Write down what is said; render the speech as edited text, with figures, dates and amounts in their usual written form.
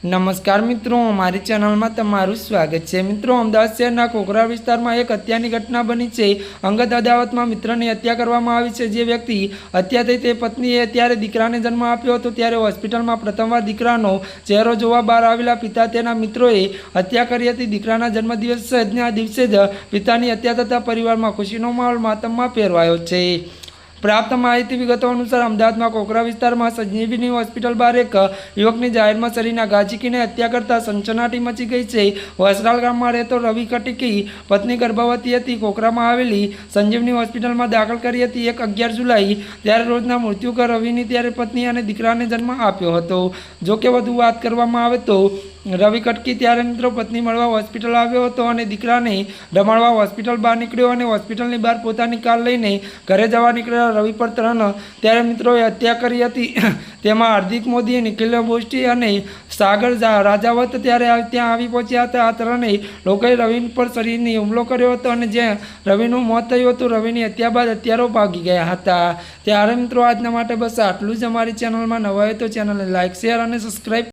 नमस्कार मित्रों, हमारी चैनल में तमारू स्वागत है। मित्रों, अमदावाद शहरना कोकरा विस्तार में एक हत्यानी घटना बनी है। अंगत अदावत में मित्र की हत्या करवामां आवी छे। जे व्यक्ति हत्या थई ते पत्नीए त्यारे दीकराने जन्म आप्यो हतो त्यारे होस्पिटल में प्रथमवार दीकरानो चेहरो जोवा बहार आवेला पिता तेना मित्रोए हत्या करी हती। दीकराना जन्मदिवसना दिवसे ज पितानी हत्या थता परिवार में खुशीनो माहोल मातम में फेरवायो छे। प्राप्त माहिती विगतो अनुसार अमदावाद में कोकरा विस्तार में संजीवनी होस्पिटल बहार एक युवक ने जाहिर में शरीर घा झीकीने हत्या करता सनसनाटी मची गई है। वसराल गाम में रहतो रवि कटकी पत्नी गर्भवती थी। कोकरा में आवेली संजीवनी होस्पिटल में दाखल करी थी। 11 जुलाई त्यारे रोजना मृत्यु कर रविनी त्यारे पत्नी और दीकराने जन्म आप्यो हतो। जो कि वधु बात करवामां आवे तो रवि कटकी त्यारे मित्रों पत्नी मळवा होस्पिटल आव्यो हतो और दीकराने रमाडवा होस्पिटल बहार निकळ्यो और होस्पिटल बहार पोतानी कार लईने घरे जवा निकळेला रवि पर तरण त्यारे मित्रों हत्या करी हती। तेमां हार्दिक मोदी, निखिल बोस्टी और सागर राजावत त्यारे त्यां आवी पहोंच्या हता। आ तरणेय लोकोए रवि पर शरीरने हुमलो कर्यो हतो और जे रविनुं मौत थयुं हतुं। रविनी हत्या बाद हत्यारो भागी गया हता। त्यारे मित्रों आजना माटे बस आटલું જ। અમારી ચેનલમાં નવા હોય તો ચેનલને લાइक, शेर और सब्सक्राइब